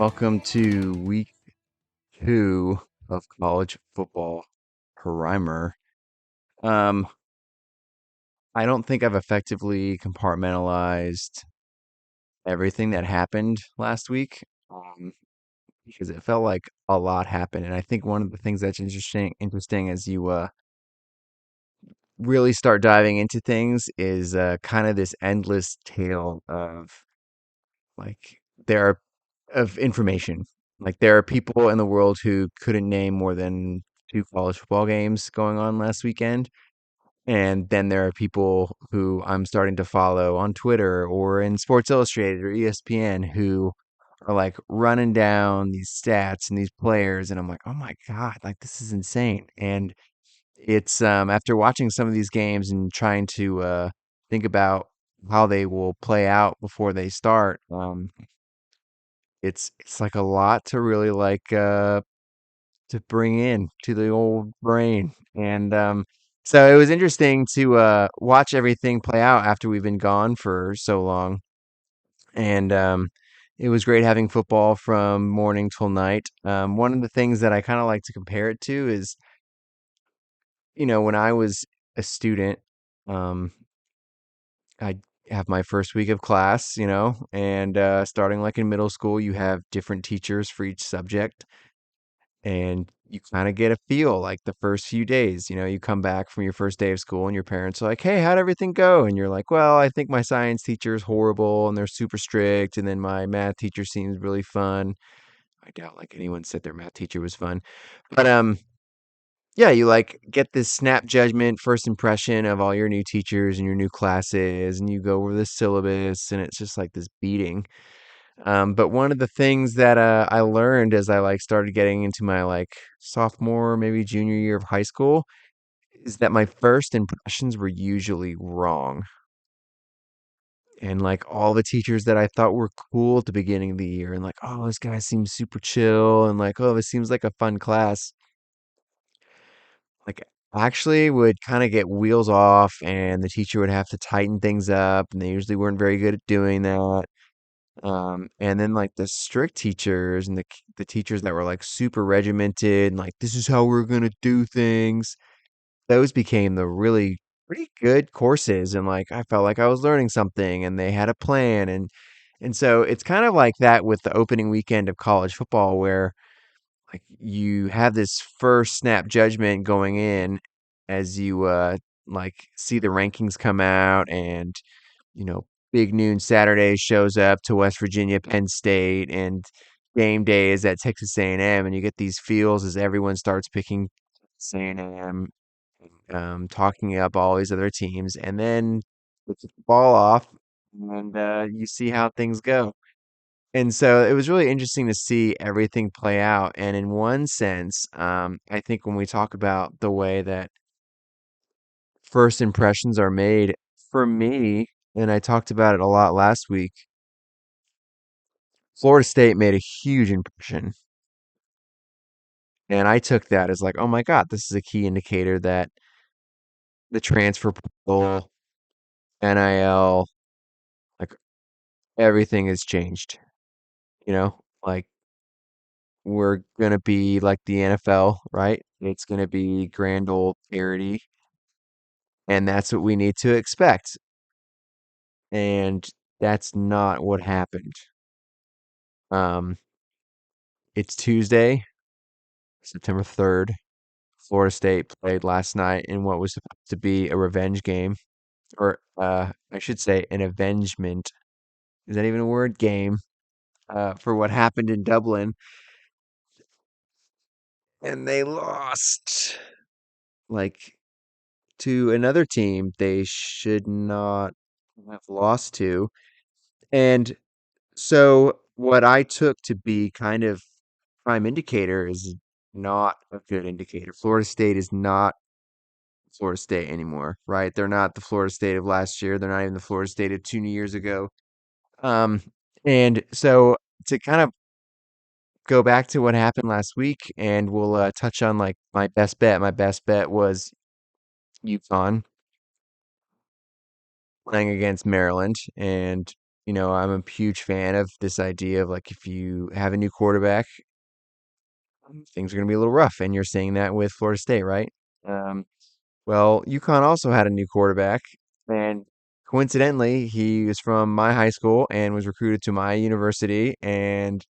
Welcome to week 2 of college football primer. Um, I don't think I've effectively compartmentalized everything that happened last week, because it felt like a lot happened. And I think one of the things that's interesting as you really start diving into things is kind of this endless tale of like there are of information. Like there are people in the world who couldn't name more than two college football games going on last weekend. And then there are people who I'm starting to follow on Twitter or in Sports Illustrated or ESPN who are like running down these stats and these players. And I'm like, oh my God, like this is insane. And it's after watching some of these games and trying to think about how they will play out before they start. It's like a lot to really to bring in to the old brain. And so it was interesting to watch everything play out after we've been gone for so long. And it was great having football from morning till night. One of the things that I kind of like to compare it to is, when I was a student, um, I have my first week of class, and starting like in middle school, you have different teachers for each subject. And you kind of get a feel like the first few days, you come back from your first day of school and your parents are like, "Hey, how'd everything go?" And you're like, "Well, I think my science teacher is horrible and they're super strict. And then my math teacher seems really fun." I doubt like anyone said their math teacher was fun. But yeah, you like get this snap judgment, first impression of all your new teachers and your new classes, and you go over the syllabus, and it's just like this beating. But one of the things that I learned as I like started getting into my like sophomore, maybe junior year of high school, is that my first impressions were usually wrong. And like all the teachers that I thought were cool at the beginning of the year, and like, oh, this guy seems super chill, and like, oh, this seems like a fun class, like actually would kind of get wheels off, and the teacher would have to tighten things up, and they usually weren't very good at doing that. And then like the strict teachers and the teachers that were like super regimented and like this is how we're gonna do things, those became the really pretty good courses, and like I felt like I was learning something and they had a plan. And so it's kind of like that with the opening weekend of college football where like you have this first snap judgment going in as you like see the rankings come out. And you know, Big Noon Saturday shows up to West Virginia, Penn State, and game day is at Texas A&M, and you get these feels as everyone starts picking Texas A&M, talking up all these other teams, and then it's the ball off, and you see how things go. And so it was really interesting to see everything play out. And in one sense, I think when we talk about the way that first impressions are made, for me, and I talked about it a lot last week, Florida State made a huge impression. And I took that as like, oh my God, this is a key indicator that the transfer portal, NIL, like everything has changed. Like we're gonna be like the NFL, right? It's gonna be grand old parody, and that's what we need to expect. And that's not what happened. Um, it's Tuesday, September 3rd. Florida State played last night in what was supposed to be a revenge game, or I should say an avengement. Is that even a word? Game, for what happened in Dublin, and they lost like to another team they should not have lost to. And so what I took to be kind of prime indicator is not a good indicator. Florida State is not Florida State anymore, right? They're not the Florida State of last year. They're not even the Florida State of 2 years ago. Um, and so to kind of go back to what happened last week, and we'll touch on like my best bet. My best bet was UConn playing against Maryland, and I'm a huge fan of this idea of like if you have a new quarterback, things are going to be a little rough, and you're seeing that with Florida State, right? Um, well, UConn also had a new quarterback, and coincidentally, he was from my high school and was recruited to my university and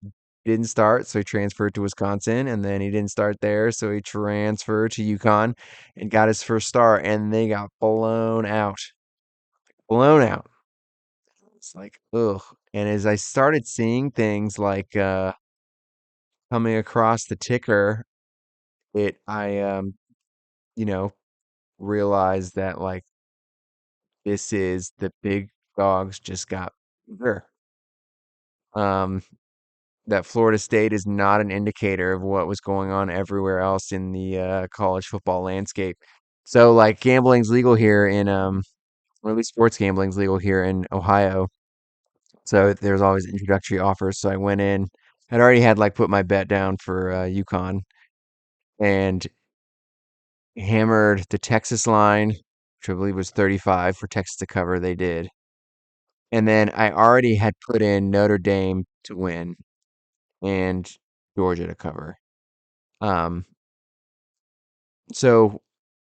didn't start, so he transferred to Wisconsin, and then he didn't start there, so he transferred to UConn and got his first start, and they got blown out. Blown out. It's like, ugh. And as I started seeing things like coming across the ticker, I you know, realized that like this is the big dogs just got bigger. Um, that Florida State is not an indicator of what was going on everywhere else in the college football landscape. So like gambling's legal here in or at least sports gambling's legal here in Ohio. So there's always introductory offers. So I went in, I'd already had like put my bet down for UConn and hammered the Texas line, which I believe was 35 for Texas to cover. They did. And then I already had put in Notre Dame to win and Georgia to cover. Um, so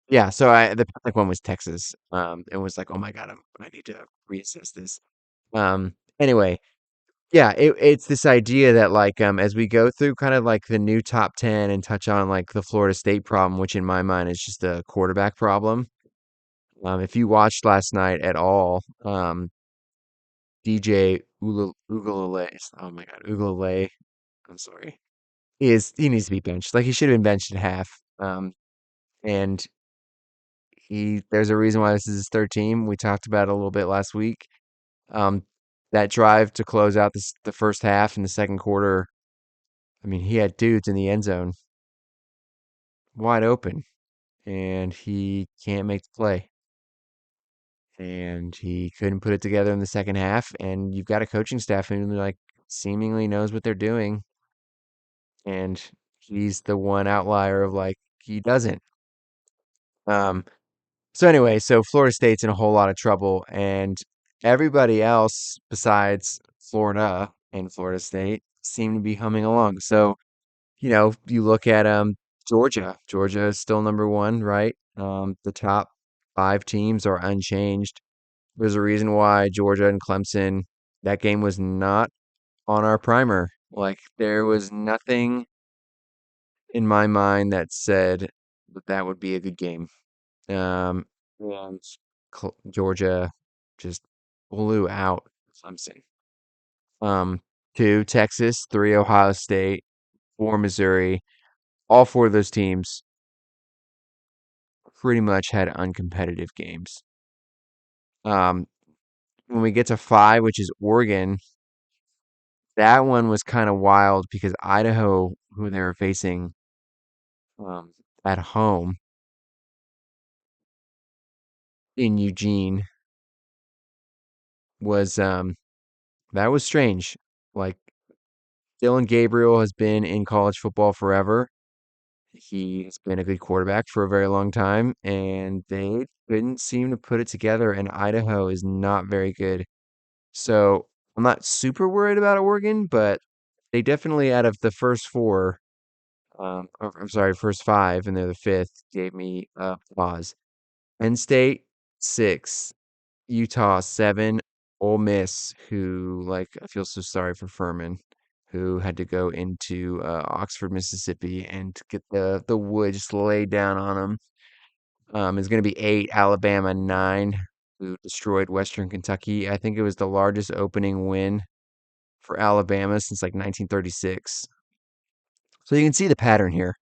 yeah, so the like one was Texas. It was like, oh my God, I need to reassess this. Anyway, yeah, it's this idea that like as we go through kind of like the new top 10 and touch on like the Florida State problem, which in my mind is just a quarterback problem. If you watched last night at all, DJ Ugalele, oh my God, Ugalele, I'm sorry. He needs to be benched. Like he should have been benched at half. And there's a reason why this is his third team. We talked about it a little bit last week. Um, that drive to close out the first half in the second quarter. I mean, he had dudes in the end zone wide open, and he can't make the play. And he couldn't put it together in the second half. And you've got a coaching staff who like seemingly knows what they're doing, and he's the one outlier of like he doesn't. Um, So anyway, so Florida State's in a whole lot of trouble, and everybody else besides Florida and Florida State seem to be humming along. So, you look at Georgia. Georgia is still number one, right? The top five teams are unchanged. There's a reason why Georgia and Clemson, that game was not on our primer. Like there was nothing in my mind that said that that would be a good game. And Georgia just blew out Clemson. Um, two Texas, three Ohio State, four Missouri. All four of those teams pretty much had uncompetitive games. Um, when we get to five, which is Oregon, that one was kind of wild because Idaho, who they were facing um, at home in Eugene, was that was strange. Like Dylan Gabriel has been in college football forever. He's been a good quarterback for a very long time, and they couldn't seem to put it together. And Idaho is not very good. So I'm not super worried about Oregon, but they definitely, out of the first four, or, I'm sorry, first five, and they're the fifth, gave me a pause. Penn State, six. Utah, seven. Ole Miss, who, like, I feel so sorry for Furman, who had to go into Oxford, Mississippi, and get the wood just laid down on him. Is going to be eight. Alabama, nine, who destroyed Western Kentucky. I think it was the largest opening win for Alabama since like 1936. So you can see the pattern here,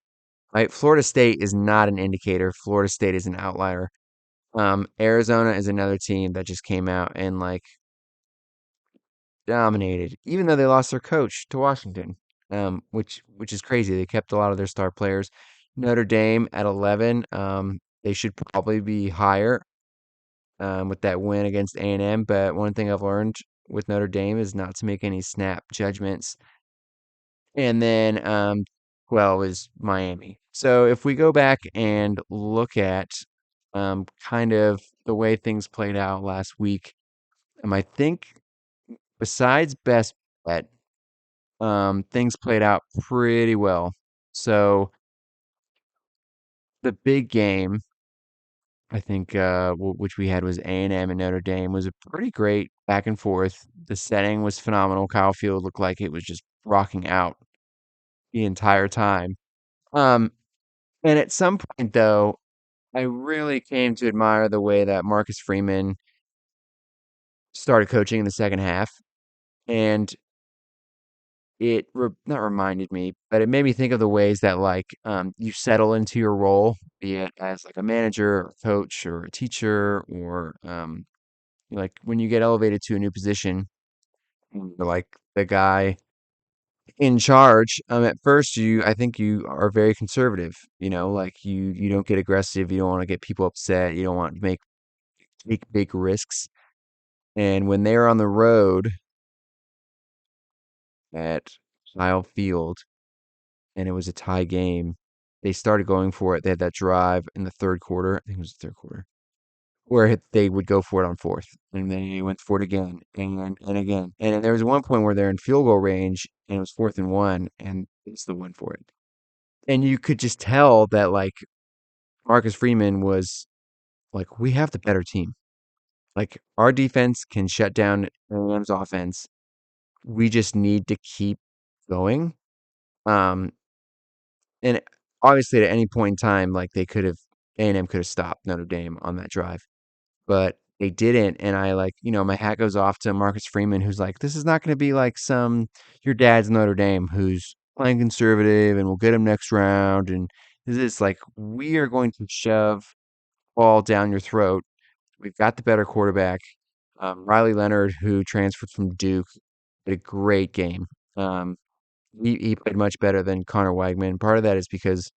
right? Florida State is not an indicator. Florida State is an outlier. Arizona is another team that just came out and like dominated, even though they lost their coach to Washington, which is crazy. They kept a lot of their star players. Notre Dame at 11, they should probably be higher with that win against A&M. But one thing I've learned with Notre Dame is not to make any snap judgments. And then 12 is Miami. So if we go back and look at kind of the way things played out last week, I think besides Best Bet, things played out pretty well. So the big game, I think, which we had was A&M and Notre Dame, was a pretty great back and forth. The setting was phenomenal. Kyle Field looked like it was just rocking out the entire time. Um, and at some point, though, I really came to admire the way that Marcus Freeman started coaching in the second half. And not reminded me, but it made me think of the ways that you settle into your role, be it as like a manager or coach or a teacher or like when you get elevated to a new position, and you're like the guy in charge. At first I think you are very conservative, like you don't get aggressive, you don't want to get people upset, you don't want to take big risks. And when they're on the road at Kyle Field and it was a tie game, they started going for it. They had that drive in the third quarter. I think it was the third quarter, where they would go for it on fourth, and they went for it again and again. And then there was one point where they're in field goal range, and it was 4th and 1, and they still went for it. And you could just tell that Marcus Freeman was like, we have the better team. Like our defense can shut down Rams offense. We just need to keep going. Um, And obviously, at any point in time, like they could have, A&M could have stopped Notre Dame on that drive, but they didn't. And my hat goes off to Marcus Freeman, who's like, this is not going to be like your dad's Notre Dame, who's playing conservative and we'll get him next round. And this is like, we are going to shove ball down your throat. We've got the better quarterback. Riley Leonard, who transferred from Duke, did a great game. Um, he played much better than Connor Wagman. Part of that is because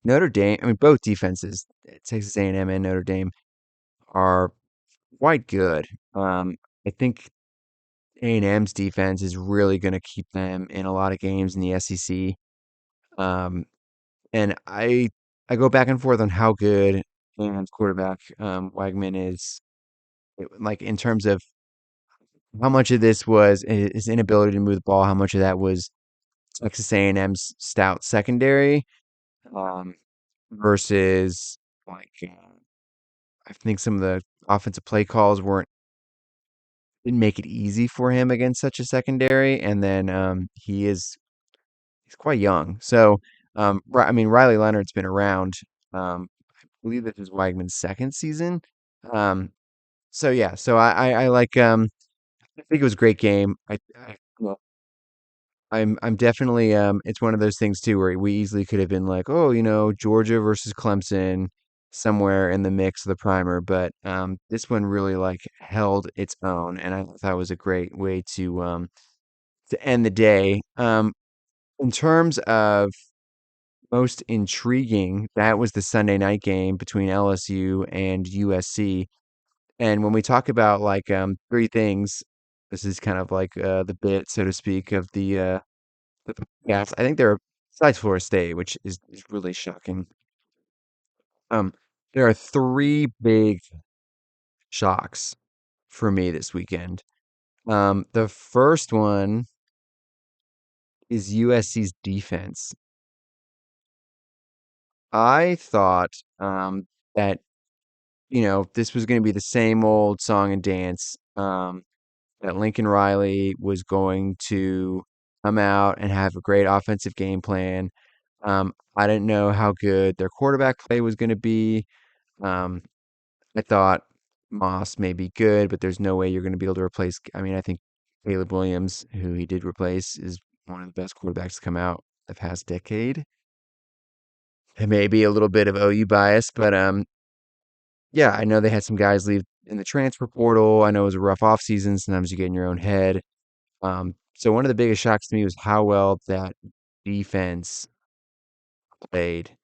Notre Dame, I mean, both defenses, Texas A&M and Notre Dame, are quite good. I think A&M's defense is really going to keep them in a lot of games in the SEC. Um, and I go back and forth on how good A&M's quarterback Wagman is, like in terms of how much of this was his inability to move the ball, how much of that was Texas A&M's stout secondary, um, versus I think some of the offensive play calls didn't make it easy for him against such a secondary. And then he's quite young. So I mean Riley Leonard's been around. I believe this is Wagman's second season. Um, so yeah, so I like I think it was a great game. Well, I'm definitely it's one of those things too where we easily could have been like, oh, Georgia versus Clemson somewhere in the mix of the primer, but this one really like held its own, and I thought it was a great way to end the day. In terms of most intriguing, that was the Sunday night game between LSU and USC. And when we talk about three things, this is kind of like the bit, so to speak, of the podcast. I think there are, besides Florida State, which is really shocking. Um, there are three big shocks for me this weekend. The first one is USC's defense. I thought that this was going to be the same old song and dance. That Lincoln Riley was going to come out and have a great offensive game plan. I didn't know how good their quarterback play was going to be. Um, I thought Moss may be good, but there's no way you're going to be able to replace. I mean, I think Caleb Williams, who he did replace, is one of the best quarterbacks to come out the past decade. It may be a little bit of OU bias, but yeah, I know they had some guys leave in the transfer portal. I know it was a rough offseason. Sometimes you get in your own head. So one of the biggest shocks to me was how well that defense played,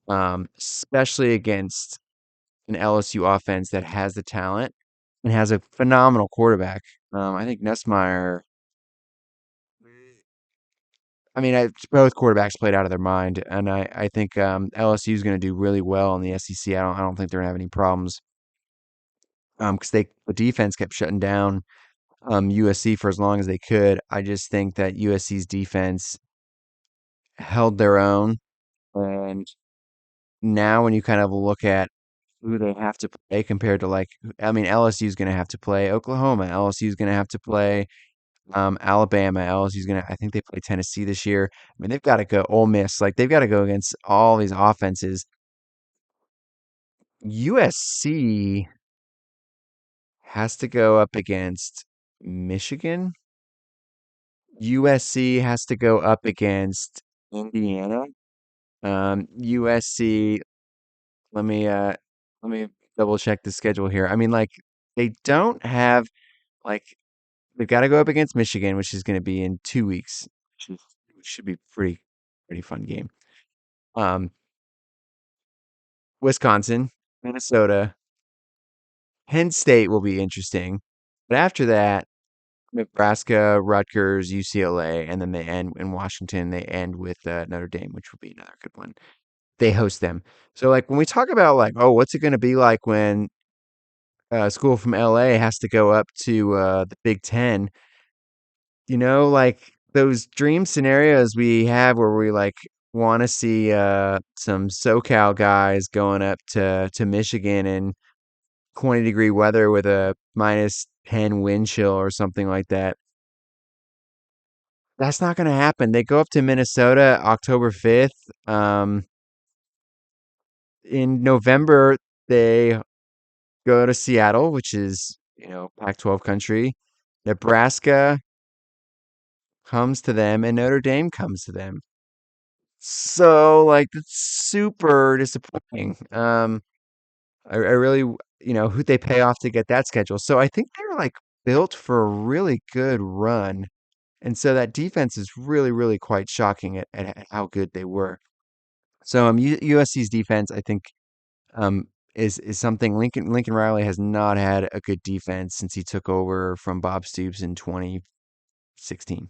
especially against an LSU offense that has the talent and has a phenomenal quarterback. I think Nussmeier. I mean, both quarterbacks played out of their mind, and I think LSU is going to do really well in the SEC. I don't think they're going to have any problems because the defense kept shutting down USC for as long as they could. I just think that USC's defense held their own, and now when you kind of look at who they have to play compared to like, I mean, LSU's going to have to play Oklahoma, LSU's going to have to play Alabama, LSU's going to, I think they play Tennessee this year. I mean, they've got to go Ole Miss, like they've got to go against all these offenses. USC has to go up against Michigan. USC has to go up against Indiana. USC, let me double check the schedule here. I mean, like they don't have like they've got to go up against Michigan, which is going to be in 2 weeks, which should be pretty fun game. Um, Wisconsin, Minnesota, Penn State will be interesting, but after that, Nebraska, Rutgers, UCLA, and then they end in Washington. They end with Notre Dame, which will be another good one. They host them. So, like when we talk about like, oh, what's it going to be like when school from LA has to go up to the Big Ten? Like those dream scenarios we have where we like want to see some SoCal guys going up to Michigan in 20-degree weather with a -10 wind chill or something like that. That's not going to happen. They go up to Minnesota October 5th. In November, they go to Seattle, which is, Pac-12 country. Nebraska comes to them, and Notre Dame comes to them. So, like, it's super disappointing. I really, who they pay off to get that schedule. So I think they're like built for a really good run. And so that defense is really, really quite shocking at how good they were. So USC's defense, I think, um, is something Lincoln Riley has not had a good defense since he took over from Bob Stoops in 2016.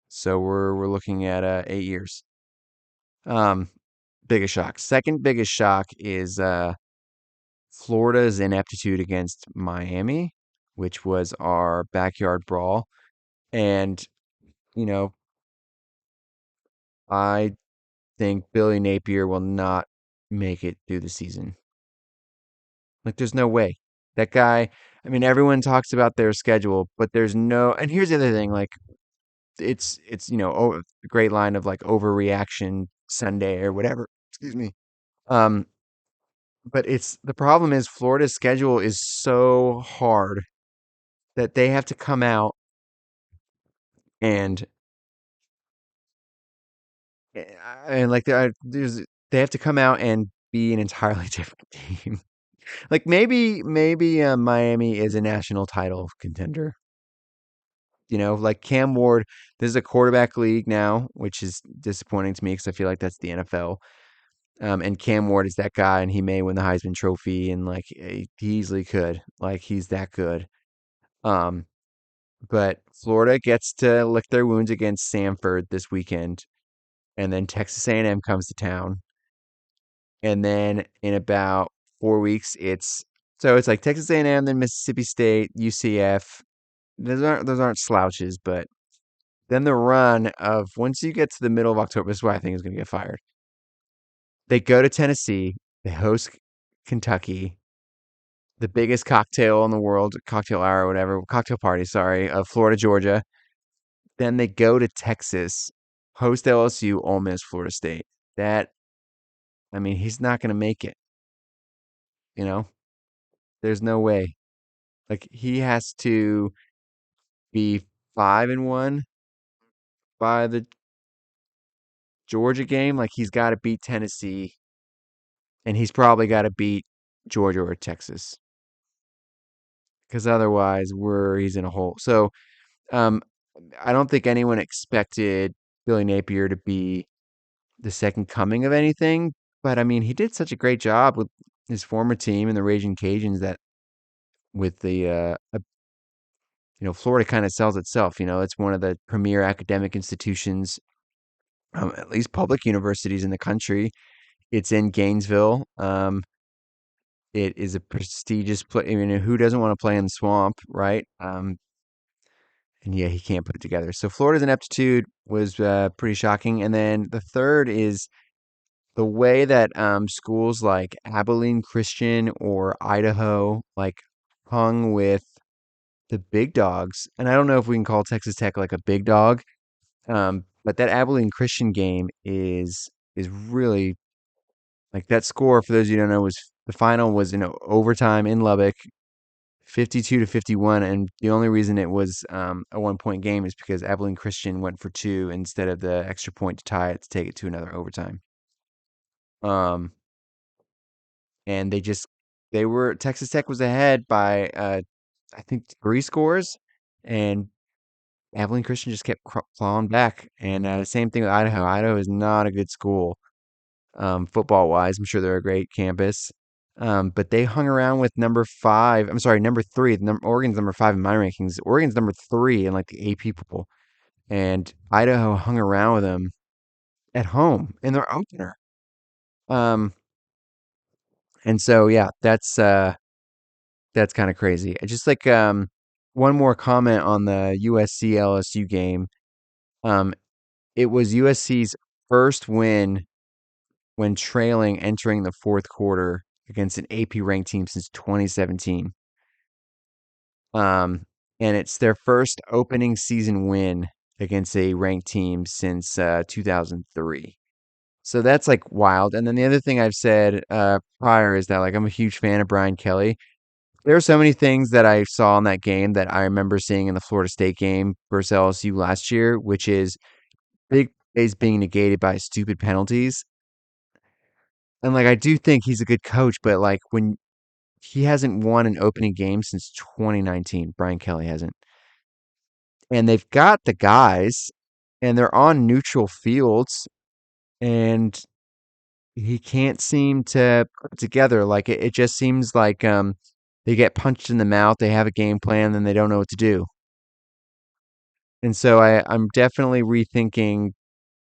So we're looking at 8 years. Um, Biggest shock. Second biggest shock is Florida's ineptitude against Miami, which was our backyard brawl. And, you know, I think Billy Napier will not make it through the season. Like, there's no way. That guy, I mean, everyone talks about their schedule, but there's no, and here's the other thing, like, a great line of like overreaction Sunday or whatever. Excuse me. Um, but the problem is Florida's schedule is so hard that they have to come out and eh, and like they have to come out and be an entirely different team. Like maybe Miami is a national title contender. Like Cam Ward, this is a quarterback league now, which is disappointing to me because I feel like that's the NFL. And Cam Ward is that guy, and he may win the Heisman Trophy, and like he easily could. Like he's that good. Um, but Florida gets to lick their wounds against Samford this weekend, and then Texas A&M comes to town, and then in about 4 weeks, it's like Texas A&M, then Mississippi State, UCF. Those aren't slouches, but then the run of once you get to the middle of October, this is why I think is going to get fired. They go to Tennessee, they host Kentucky, the biggest cocktail in the world, cocktail hour, or whatever, cocktail party, sorry, of Florida, Georgia. Then they go to Texas, host LSU, Ole Miss, Florida State. I mean, he's not going to make it. You know, there's no way. Like he has to be 5-1 by the Georgia game. Like he's got to beat Tennessee, and he's probably got to beat Georgia or Texas, because otherwise, he's in a hole. So, um, I don't think anyone expected Billy Napier to be the second coming of anything, but I mean, he did such a great job with his former team and the Raging Cajuns that with Florida kind of sells itself. It's one of the premier academic institutions, at least public universities in the country. It's in Gainesville. It is a prestigious place. I mean, who doesn't want to play in the swamp, right? and yeah, he can't put it together. So Florida's ineptitude was pretty shocking. And then the third is the way that schools like Abilene Christian or Idaho like hung with the big dogs. And I don't know if we can call Texas Tech like a big dog, but that Abilene Christian game is really like that score. For those of you who don't know, was the final was in overtime in Lubbock, 52-51, and the only reason it was a 1 point game is because Abilene Christian went for two instead of the extra point to tie it to take it to another overtime. Um, and they were Texas Tech was ahead by I think three scores, and Abilene Christian just kept clawing back. And same thing with Idaho. Idaho is not a good school, football wise. I'm sure they're a great campus. But they hung around with number five. I'm sorry, number three. Oregon's number five in my rankings. Oregon's number three in like the AP poll, and Idaho hung around with them at home in their opener. Um, and so yeah, that's kind of crazy. I just like one more comment on the USC LSU game. Um, it was USC's first win when trailing entering the fourth quarter against an AP ranked team since 2017. Um, and it's their first opening season win against a ranked team since 2003. So that's like wild. And then the other thing I've said prior is that like I'm a huge fan of Brian Kelly. There are so many things that I saw in that game that I remember seeing in the Florida State game versus LSU last year, which is big plays being negated by stupid penalties. And like I do think he's a good coach, but like when he hasn't won an opening game since 2019, Brian Kelly hasn't. And they've got the guys and they're on neutral fields and he can't seem to put it together. Like it just seems like they get punched in the mouth, they have a game plan, then they don't know what to do. And so I'm definitely rethinking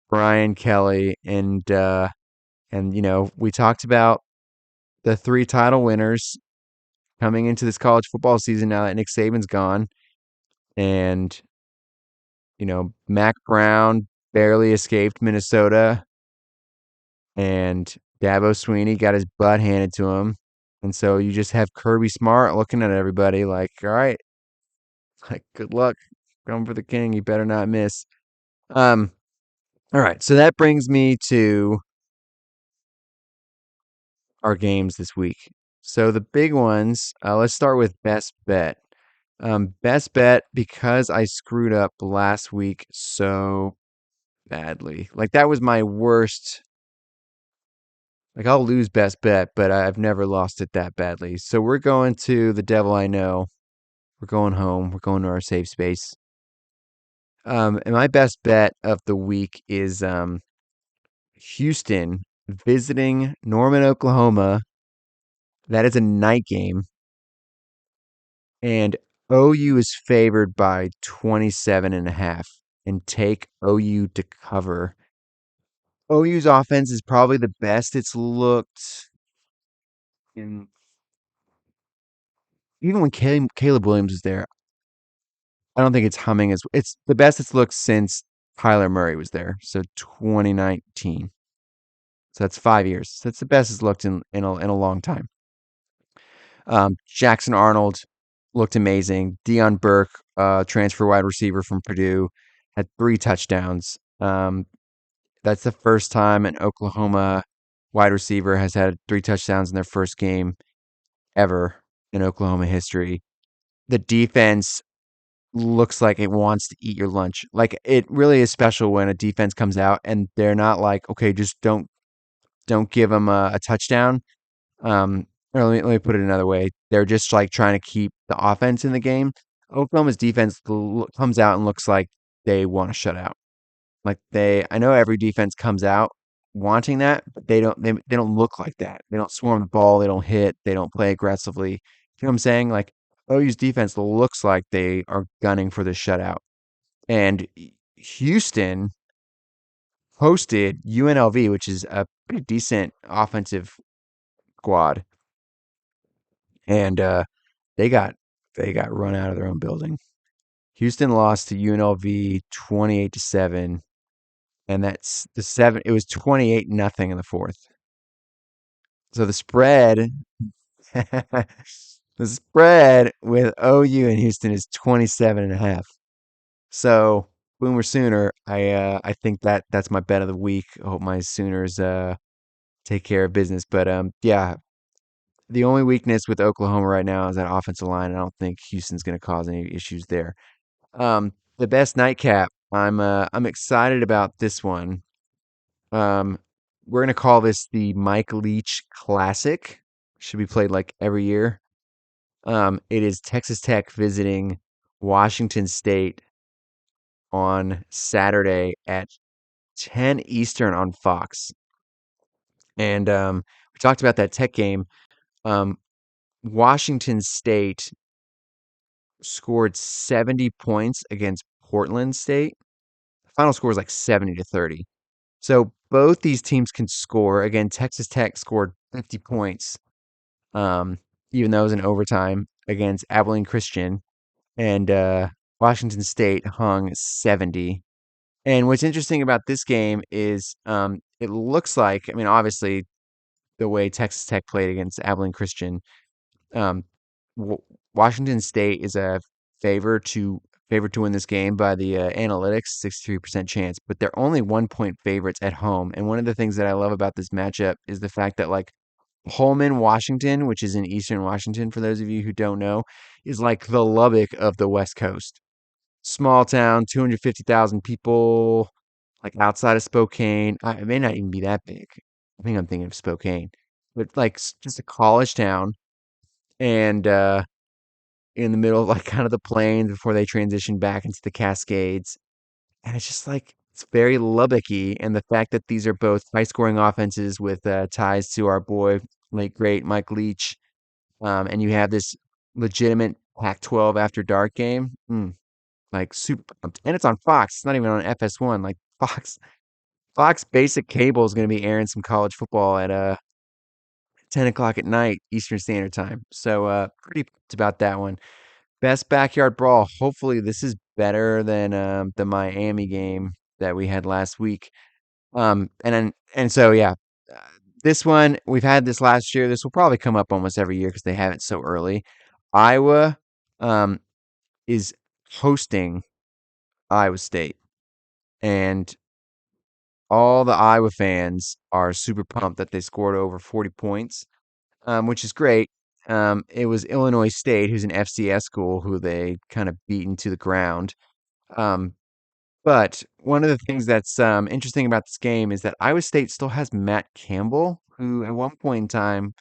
Brian Kelly and we talked about the three title winners coming into this college football season now that Nick Saban's gone. And, Mac Brown barely escaped Minnesota and Dabo Sweeney got his butt handed to him. And so you just have Kirby Smart looking at everybody like, all right, like good luck. Come for the king. You better not miss. Um, all right. So that brings me to our games this week. So the big ones, let's start with best bet. Best bet because I screwed up last week so badly. Like that was my worst. Like I'll lose best bet, but I've never lost it that badly. So we're going to the devil I know. We're going home. We're going to our safe space. And my best bet of the week is Houston visiting Norman, Oklahoma. That is a night game. And OU is favored by 27.5 and take OU to cover. OU's offense is probably the best it's looked in even when Caleb Williams was there. I don't think it's humming as it's the best it's looked since Kyler Murray was there. So 2019. So that's 5 years. That's the best it's looked in a long time. Jackson Arnold looked amazing. Deion Burke, transfer wide receiver from Purdue, had three touchdowns. That's the first time an Oklahoma wide receiver has had three touchdowns in their first game ever in Oklahoma history. The defense looks like it wants to eat your lunch. Like it really is special when a defense comes out and they're not like, okay, just don't give them a touchdown. Or let me put it another way. They're just like trying to keep the offense in the game. Oklahoma's defense comes out and looks like they want to shut out. Like I know every defense comes out wanting that, but they don't look like that. They don't swarm the ball. They don't hit. They don't play aggressively. You know what I'm saying? Like OU's defense looks like they are gunning for the shutout. And Houston hosted UNLV, which is a pretty decent offensive squad, and they got run out of their own building. Houston lost to UNLV 28-7, and that's the seven. It was 28-0 in the fourth. So the spread, the spread with OU and Houston is 27.5. So Boomer Sooner, I think that's my bet of the week. I hope my Sooners take care of business. But yeah, the only weakness with Oklahoma right now is that offensive line. I don't think Houston's going to cause any issues there. The best nightcap. I'm excited about this one. Um, we're gonna call this the Mike Leach Classic. Should be played like every year. It is Texas Tech visiting Washington State on Saturday at 10 Eastern on Fox. And we talked about that Tech game. Um, Washington State scored 70 points against Portland State. The final score was like 70-30. So both these teams can score. Again, Texas Tech scored 50 points, um, even though it was in overtime against Abilene Christian, and Washington State hung 70. And what's interesting about this game is it looks like, I mean, obviously, the way Texas Tech played against Abilene Christian, um, w- Washington State is a favor to favored to win this game by the analytics, 63% chance, but they're only 1 point favorites at home. And one of the things that I love about this matchup is the fact that like Holman, Washington, which is in Eastern Washington, for those of you who don't know, is like the Lubbock of the West Coast. Small town, 250,000 people, like outside of Spokane. It may not even be that big. I think I'm thinking of Spokane, but like just a college town, and in the middle of like kind of the plains before they transition back into the Cascades. And it's just like it's very Lubbocky, and the fact that these are both high scoring offenses with ties to our boy, late great Mike Leach, and you have this legitimate Pac-12 after dark game, like super pumped. And it's on Fox. It's not even on FS1. Like Fox Basic Cable is going to be airing some college football at 10 o'clock at night Eastern Standard Time. So pretty pumped about that one. Best backyard brawl. Hopefully, this is better than the Miami game that we had last week. And so yeah, uh, this one we've had this last year. This will probably come up almost every year because they have it so early. Iowa um, is hosting Iowa State, and all the Iowa fans are super pumped that they scored over 40 points, which is great. It was Illinois State, who's an FCS school, who they kind of beaten to the ground. Um, but one of the things that's interesting about this game is that Iowa State still has Matt Campbell, who at one point in time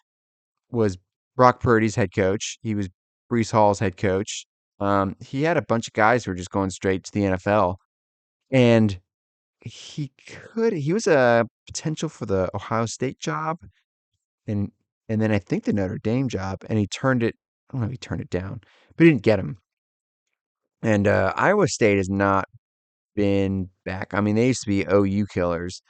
was Brock Purdy's head coach. He was Brees Hall's head coach. He had a bunch of guys who were just going straight to the NFL, and he was a potential for the Ohio State job, and and then I think the Notre Dame job, and he turned it. I don't know if he turned it down, but he didn't get him. And Iowa State has not been back. I mean, they used to be OU killers.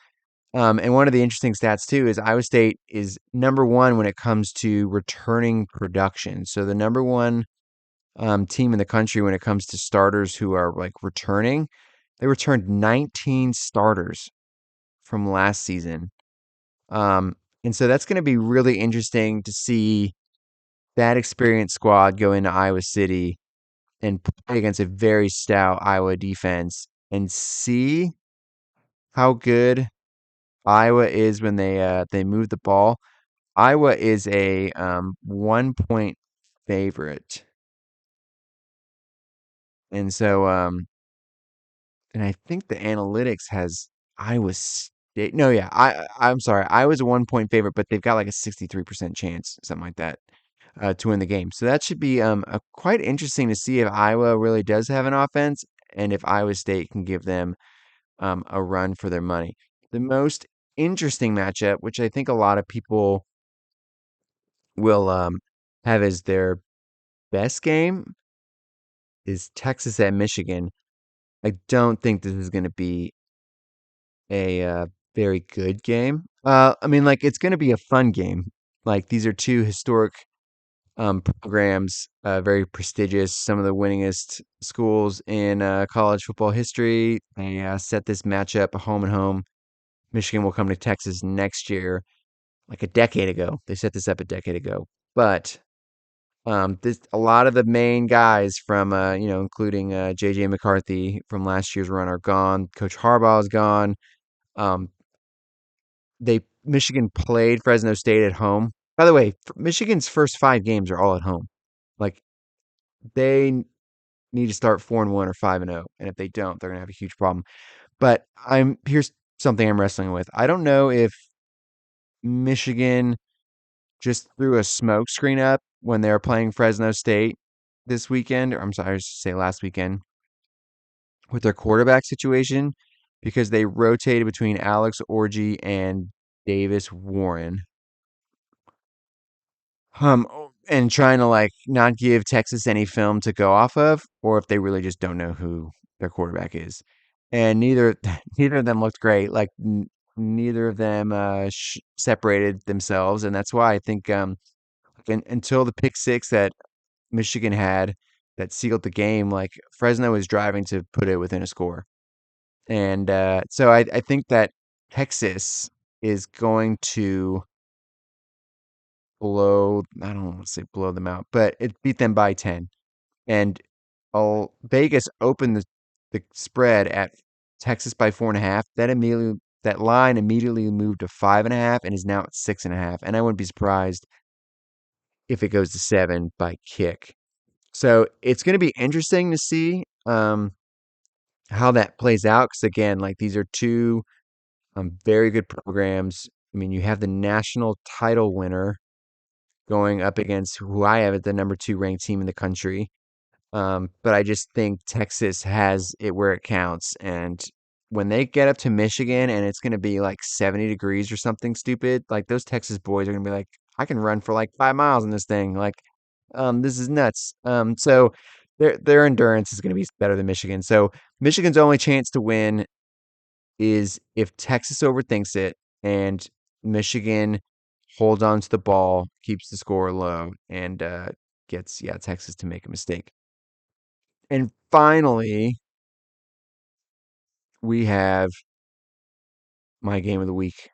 And one of the interesting stats too is Iowa State is number one when it comes to returning production. So the number one team in the country when it comes to starters who are like returning, they returned 19 starters from last season. Um, and so that's going to be really interesting to see that experienced squad go into Iowa City and play against a very stout Iowa defense and see how good Iowa is when they move the ball. Iowa is a 1 point favorite, and so and I think the analytics has Iowa State. No, yeah, I'm sorry, Iowa's a 1 point favorite, but they've got like a 63% chance, something like that, to win the game. So that should be quite interesting to see if Iowa really does have an offense and if Iowa State can give them a run for their money. The most interesting matchup, which I think a lot of people will have as their best game, is Texas at Michigan. I don't think this is going to be a very good game. I mean, like it's going to be a fun game. Like these are two historic programs, very prestigious, some of the winningest schools in college football history. They set this matchup home and home. Michigan will come to Texas next year, like a decade ago. They set this up a decade ago, but this a lot of the main guys from including JJ McCarthy from last year's run are gone. Coach Harbaugh is gone. Um, they Michigan played Fresno State at home. By the way, Michigan's first 5 games are all at home. Like they need to start 4-1 or 5-0, and if they don't, they're gonna have a huge problem. But here's something I'm wrestling with. I don't know if Michigan just threw a smoke screen up when they were playing Fresno State this weekend, or I'm sorry, I should say last weekend, with their quarterback situation because they rotated between Alex Orji and Davis Warren. And trying to like not give Texas any film to go off of, or if they really just don't know who their quarterback is. And neither neither of them looked great. Like neither of them separated themselves, and that's why I think until the pick six that Michigan had that sealed the game, like Fresno was driving to put it within a score. And so I think that Texas is going to I don't want to say blow them out, but it beat them by 10. And Vegas opened the spread at Texas by 4.5. That line immediately moved to 5.5 and is now at 6.5. And I wouldn't be surprised if it goes to 7 by kick. So it's going to be interesting to see how that plays out. Because again, like these are two very good programs. I mean, you have the national title winner going up against who I have at the number 2 ranked team in the country. But I just think Texas has it where it counts. And when they get up to Michigan and it's going to be like 70 degrees or something stupid, like those Texas boys are going to be like, I can run for like 5 miles in this thing. Like, this is nuts. So their endurance is going to be better than Michigan. So Michigan's only chance to win is if Texas overthinks it and Michigan holds on to the ball, keeps the score low, and gets Texas to make a mistake. And finally, we have my game of the week,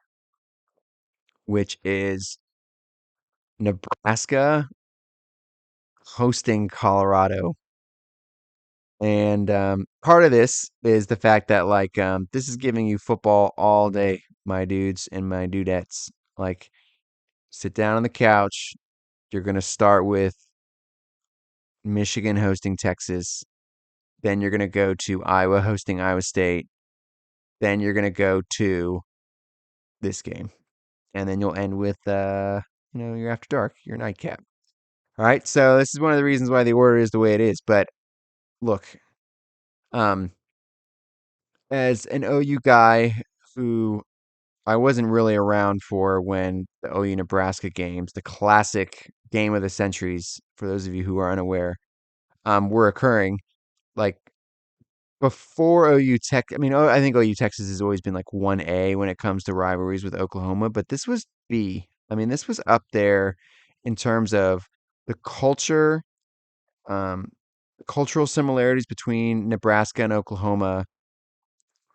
which is Nebraska hosting Colorado. And part of this is the fact that this is giving you football all day, my dudes and my dudettes. Like sit down on the couch. You're gonna start with Michigan hosting Texas. Then you're gonna go to Iowa hosting Iowa State. Then you're gonna go to this game. And then you'll end with your after dark, your nightcap. All right. So this is one of the reasons why the order is the way it is. But look, um, as an OU guy who I wasn't really around for when the OU Nebraska games, the classic game of the centuries, for those of you who are unaware, were occurring. Like before OU Tech, I mean, I think OU Texas has always been like 1A when it comes to rivalries with Oklahoma, but this was B. I mean, this was up there in terms of the culture, um, cultural similarities between Nebraska and Oklahoma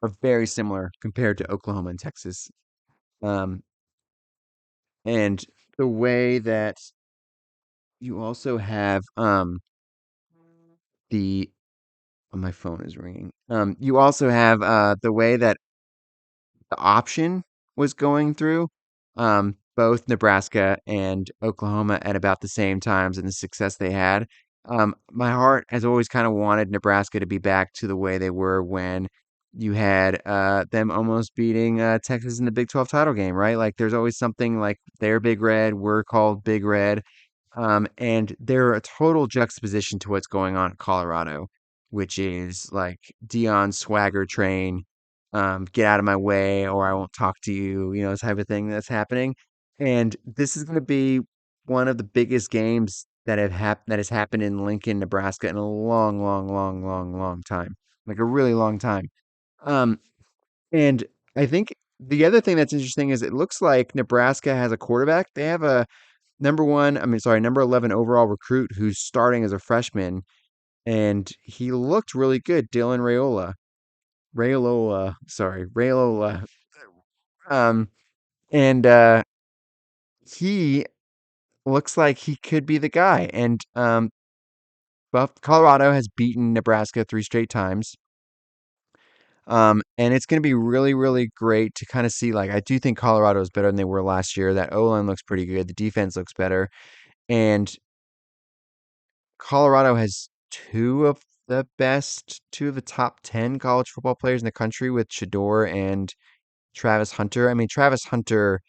are very similar compared to Oklahoma and Texas. Um, and the way that you also have the my phone is ringing. You also have the way that the option was going through both Nebraska and Oklahoma at about the same times and the success they had. My heart has always kind of wanted Nebraska to be back to the way they were when you had them almost beating Texas in the Big 12 title game, right? Like there's always something like they're Big Red, we're called Big Red. And they're a total juxtaposition to what's going on in Colorado, which is like Dion swagger train, get out of my way or I won't talk to you, type of thing that's happening. And this is going to be one of the biggest games that has happened in Lincoln, Nebraska in a long, long, long, long, long time. Like a really long time. Um, and I think the other thing that's interesting is it looks like Nebraska has a quarterback. They have number 11 overall recruit who's starting as a freshman, and he looked really good. Dylan Rayola. Um, and he looks like he could be the guy. And Colorado has beaten Nebraska 3 straight times. And it's going to be really, really great to kind of see. Like, I do think Colorado is better than they were last year. That O-line looks pretty good. The defense looks better. And Colorado has two of the top 10 college football players in the country with Shador and Travis Hunter. I mean, Travis Hunter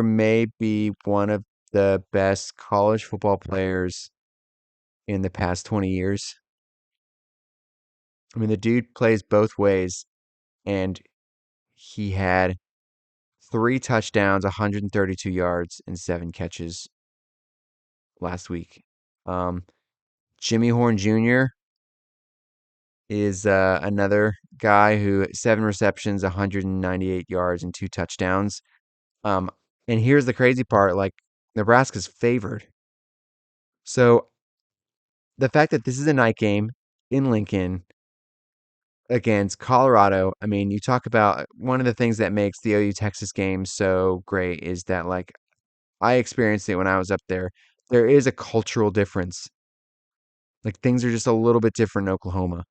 may be one of the best college football players in the past 20 years. I mean, the dude plays both ways, and he had 3 touchdowns, 132 yards, and 7 catches last week. Um, Jimmy Horn Jr. is another guy who 7 receptions, 198 yards, and 2 touchdowns. Um, and here's the crazy part: like Nebraska's favored. So the fact that this is a night game in Lincoln against Colorado, I mean, you talk about one of the things that makes the OU Texas game so great is that like I experienced it when I was up there. There is a cultural difference. Like things are just a little bit different in Oklahoma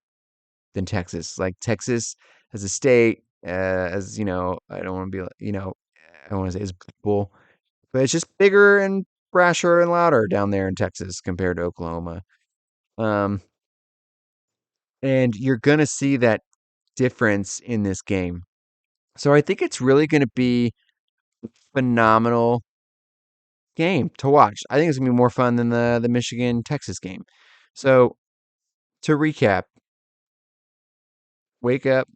than Texas. Like Texas as a state, as you know, I don't want to be, I don't want to say it's cool, but it's just bigger and brasher and louder down there in Texas compared to Oklahoma. Um, and you're gonna see that difference in this game. So I think it's really gonna be phenomenal game to watch. I think it's gonna be more fun than the Michigan Texas game. So to recap, wake up,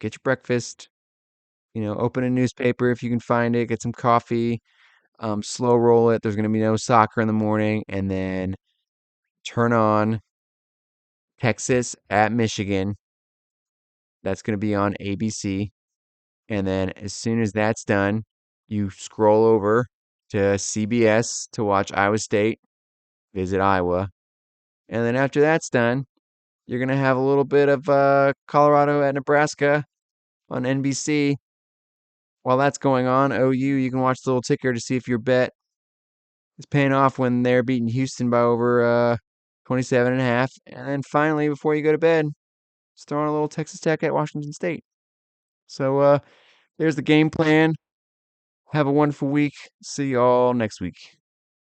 get your breakfast, open a newspaper if you can find it, get some coffee, slow roll it. There's gonna be no soccer in the morning, and then turn on Texas at Michigan. That's gonna be on ABC. And then as soon as that's done, you scroll over to CBS to watch Iowa State visit Iowa. And then after that's done, you're going to have a little bit of Colorado at Nebraska on NBC. While that's going on, OU, you can watch the little ticker to see if your bet is paying off when they're beating Houston by over 27 and a half. And then finally, before you go to bed, just throw on a little Texas Tech at Washington State. So there's the game plan. Have a wonderful week. See y'all next week.